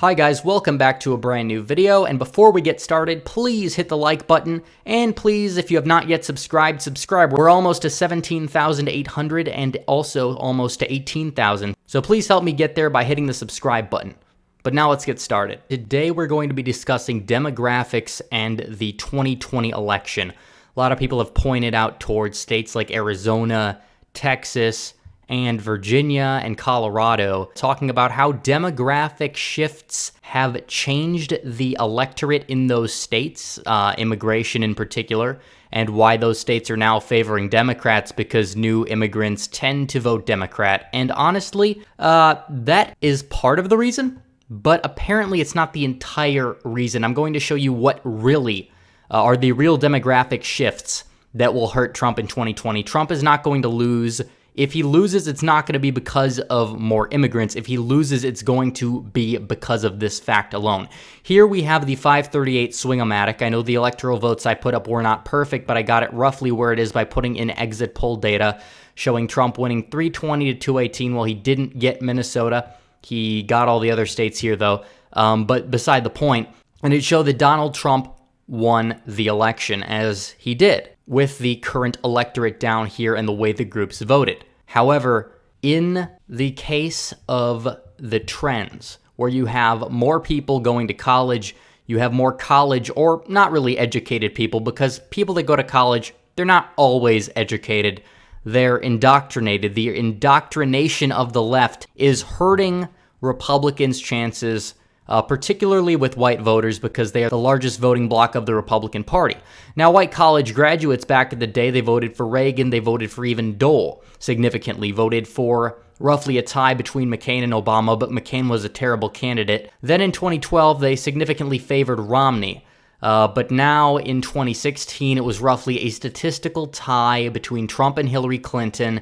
Hi guys, welcome back to a brand new video, and before we get started, please hit the like button, and please, if you have not yet subscribed, subscribe. We're almost to 17,800 and also almost to 18,000, so please help me get there by hitting the subscribe button. But now let's get started. Today we're going to be discussing demographics and the 2020 election. A lot of people have pointed out towards states like Arizona, Texas, and Virginia and Colorado, talking about how demographic shifts have changed the electorate in those states, immigration in particular, and why those states are now favoring Democrats because new immigrants tend to vote Democrat. And honestly, that is part of the reason, but apparently it's not the entire reason. I'm going to show you what really are the real demographic shifts that will hurt Trump in 2020. Trump is not going to lose. If he loses, it's not going to be because of more immigrants. If he loses, it's going to be because of this fact alone. Here we have the 538 swing-o-matic. I know the electoral votes I put up were not perfect, but I got it roughly where it is by putting in exit poll data, showing Trump winning 320 to 218. Well, he didn't get Minnesota. He got all the other states here, though. But beside the point, and it showed that Donald Trump won the election, as he did, with the current electorate down here and the way the groups voted. However, in the case of the trends, where you have more people going to college, you have more college or not really educated people, because people that go to college, they're not always educated. They're indoctrinated. The indoctrination of the left is hurting Republicans' chances, particularly with white voters, because they are the largest voting bloc of the Republican Party. Now, white college graduates back in the day, they voted for Reagan, they voted for even Dole, significantly voted for roughly a tie between McCain and Obama, but McCain was a terrible candidate. Then in 2012, they significantly favored Romney. But now in 2016, it was roughly a statistical tie between Trump and Hillary Clinton.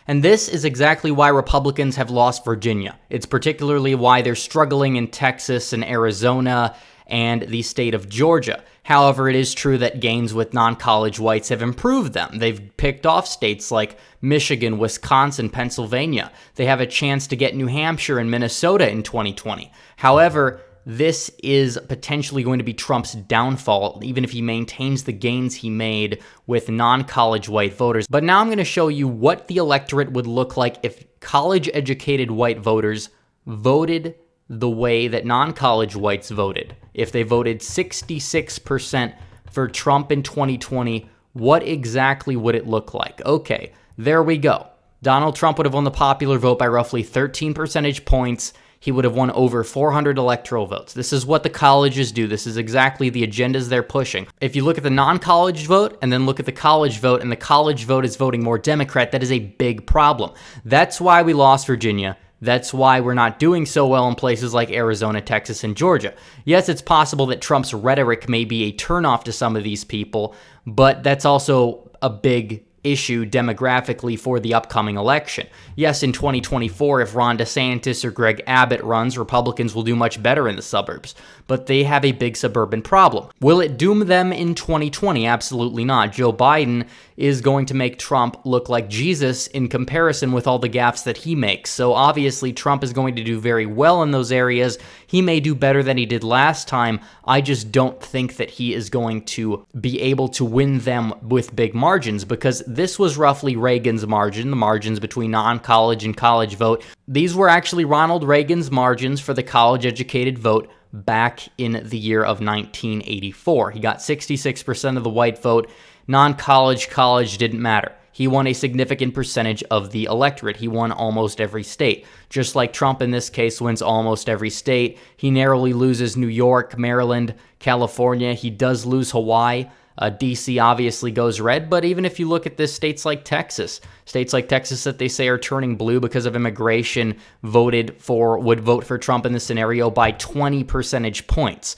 And this is exactly why Republicans have lost Virginia. It's particularly why they're struggling in Texas and Arizona and the state of Georgia. However, it is true that gains with non-college whites have improved them. They've picked off states like Michigan, Wisconsin, Pennsylvania. They have a chance to get New Hampshire and Minnesota in 2020. However, this is potentially going to be Trump's downfall, even if he maintains the gains he made with non-college white voters. But now I'm going to show you what the electorate would look like if college-educated white voters voted the way that non-college whites voted. If they voted 66% for Trump in 2020, what exactly would it look like? Okay, there we go. Donald Trump would have won the popular vote by roughly 13 percentage points. He would have won over 400 electoral votes. This is what the colleges do. This is exactly the agendas they're pushing. If you look at the non-college vote and then look at the college vote, and the college vote is voting more Democrat, that is a big problem. That's why we lost Virginia. That's why we're not doing so well in places like Arizona, Texas, and Georgia. Yes, it's possible that Trump's rhetoric may be a turnoff to some of these people, but that's also a big issue demographically for the upcoming election. Yes, in 2024, if Ron DeSantis or Greg Abbott runs, Republicans will do much better in the suburbs, but they have a big suburban problem. Will it doom them in 2020? Absolutely not. Joe Biden is going to make Trump look like Jesus in comparison with all the gaffes that he makes. So obviously Trump is going to do very well in those areas. He may do better than he did last time. I just don't think that he is going to be able to win them with big margins, because this was roughly Reagan's margin, the margins between non-college and college vote. These were actually Ronald Reagan's margins for the college-educated vote back in the year of 1984. He got 66% of the white vote. Non-college, college didn't matter. He won a significant percentage of the electorate. He won almost every state. Just like Trump in this case wins almost every state. He narrowly loses New York, Maryland, California. He does lose Hawaii. D.C. obviously goes red, but even if you look at this, states like Texas that they say are turning blue because of immigration, would vote for Trump in this scenario by 20 percentage points.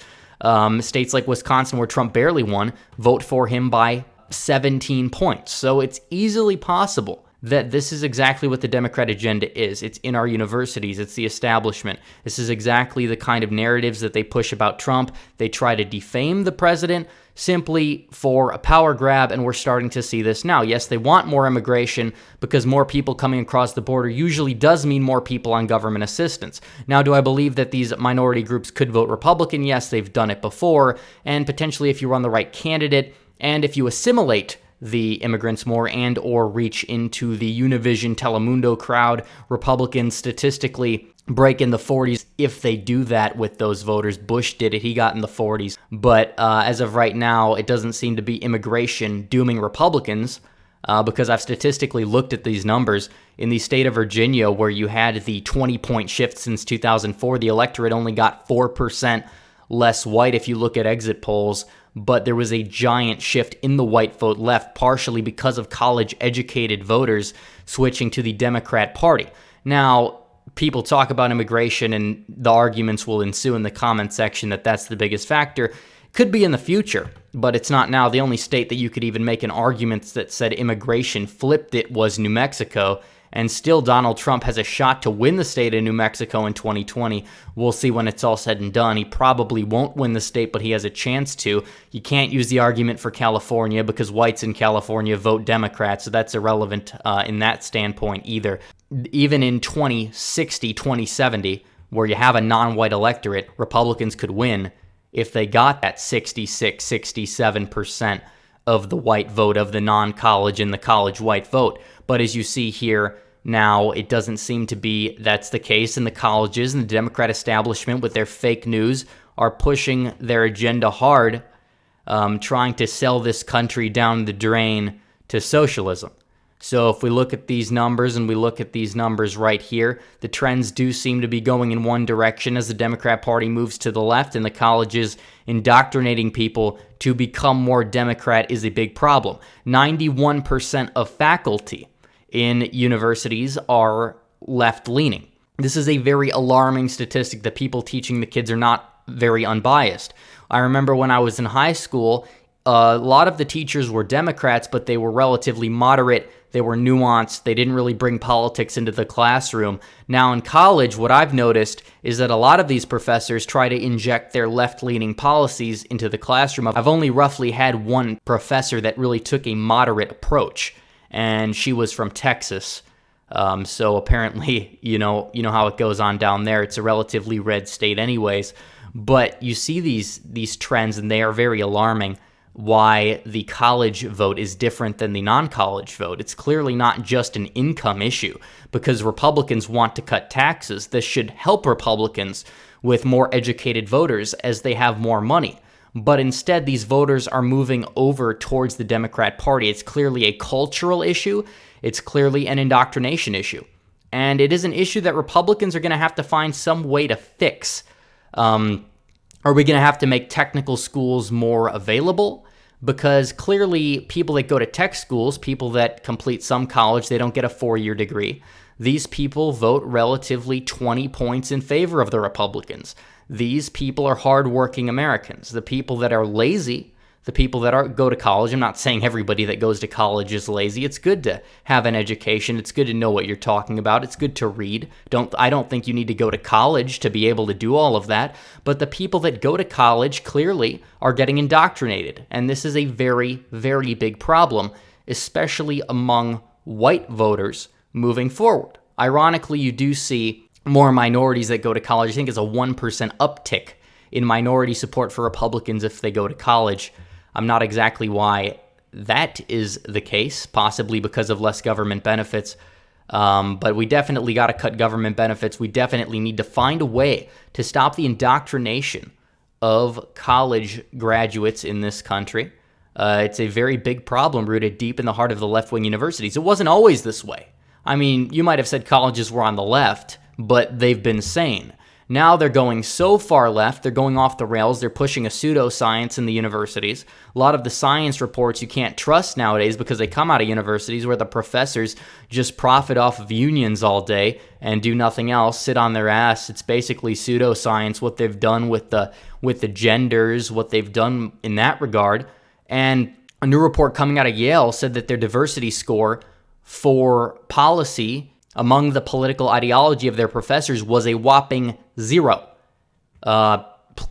States like Wisconsin, where Trump barely won, vote for him by 17 points. So it's easily possible that this is exactly what the Democrat agenda is. It's in our universities. It's the establishment. This is exactly the kind of narratives that they push about Trump. They try to defame the president simply for a power grab, and we're starting to see this now. Yes, they want more immigration because more people coming across the border usually does mean more people on government assistance. Now, do I believe that these minority groups could vote Republican? Yes, they've done it before, and potentially if you run the right candidate, and if you assimilate the immigrants more and or reach into the Univision Telemundo crowd, Republicans statistically break in the 40s if they do that with those voters. Bush did it. He got in the 40s. But as of right now, it doesn't seem to be immigration dooming Republicans because I've statistically looked at these numbers. In the state of Virginia, where you had the 20-point shift since 2004, the electorate only got 4% less white if you look at exit polls, but there was a giant shift in the white vote left, partially because of college-educated voters switching to the Democrat Party. Now, people talk about immigration, and the arguments will ensue in the comment section that that's the biggest factor. Could be in the future, but it's not now. The only state that you could even make an argument that said immigration flipped it was New Mexico, and still Donald Trump has a shot to win the state of New Mexico in 2020. We'll see when it's all said and done. He probably won't win the state, but he has a chance to. You can't use the argument for California because whites in California vote Democrat, so that's irrelevant in that standpoint either. Even in 2060, 2070, where you have a non-white electorate, Republicans could win if they got that 66, 67% of the white vote, of the non-college and the college white vote. But as you see here now, it doesn't seem to be that's the case, and the colleges and the Democrat establishment with their fake news are pushing their agenda hard, trying to sell this country down the drain to socialism. So if we look at these numbers, and we look at these numbers right here, the trends do seem to be going in one direction as the Democrat Party moves to the left, and the colleges indoctrinating people to become more Democrat is a big problem. 91% of faculty in universities are left-leaning. This is a very alarming statistic that people teaching the kids are not very unbiased. I remember when I was in high school, a lot of the teachers were Democrats, but they were relatively moderate. They were nuanced. They didn't really bring politics into the classroom. Now in college, what I've noticed is that a lot of these professors try to inject their left-leaning policies into the classroom. I've only roughly had one professor that really took a moderate approach, and she was from Texas. So apparently, you know how it goes on down there. It's a relatively red state anyways. But you see these trends, and they are very alarming. Why the college vote is different than the non-college vote. It's clearly not just an income issue, because Republicans want to cut taxes. This should help Republicans with more educated voters as they have more money. But instead, these voters are moving over towards the Democrat Party. It's clearly a cultural issue. It's clearly an indoctrination issue. And it is an issue that Republicans are going to have to find some way to fix. Are we going to have to make technical schools more available? Because clearly people that go to tech schools, people that complete some college, they don't get a 4-year degree. These people vote relatively 20 points in favor of the Republicans. These people are hardworking Americans. The people that are lazy, the people that go to college, I'm not saying everybody that goes to college is lazy. It's good to have an education. It's good to know what you're talking about. It's good to read. I don't think you need to go to college to be able to do all of that. But the people that go to college clearly are getting indoctrinated. And this is a very, very big problem, especially among white voters moving forward. Ironically, you do see more minorities that go to college. I think it's a 1% uptick in minority support for Republicans if they go to college. I'm not exactly why that is the case, possibly because of less government benefits. But we definitely got to cut government benefits. We definitely need to find a way to stop the indoctrination of college graduates in this country. It's a very big problem rooted deep in the heart of the left-wing universities. It wasn't always this way. I mean, you might have said colleges were on the left, but they've been sane. Now they're going so far left, they're going off the rails, they're pushing a pseudoscience in the universities. A lot of the science reports you can't trust nowadays because they come out of universities where the professors just profit off of unions all day and do nothing else, sit on their ass. It's basically pseudoscience, what they've done with the genders, what they've done in that regard. And a new report coming out of Yale said that their diversity score for policy among the political ideology of their professors was a whopping 0.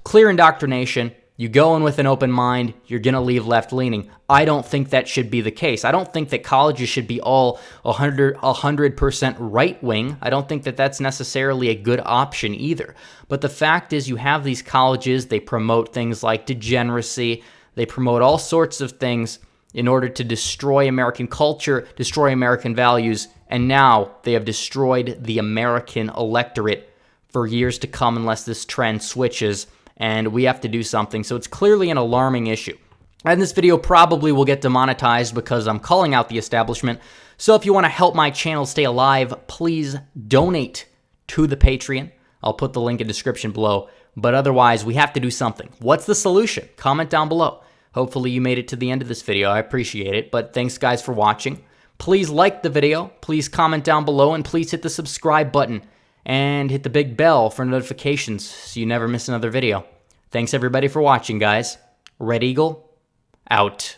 Clear indoctrination, You go in with an open mind, you're going to leave left-leaning. I don't think that should be the case. I don't think that colleges should be all 100% right-wing. I don't think that that's necessarily a good option either. But the fact is, you have these colleges, they promote things like degeneracy, they promote all sorts of things in order to destroy American culture, destroy American values, and now they have destroyed the American electorate for years to come unless this trend switches, and we have to do something. So it's clearly an alarming issue. And this video probably will get demonetized because I'm calling out the establishment. So if you want to help my channel stay alive, please donate to the Patreon. I'll put the link in the description below. But otherwise, we have to do something. What's the solution? Comment down below. Hopefully you made it to the end of this video. I appreciate it. But thanks, guys, for watching. Please like the video. Please comment down below. And please hit the subscribe button. And hit the big bell for notifications so you never miss another video. Thanks, everybody, for watching, guys. Red Eagle, out.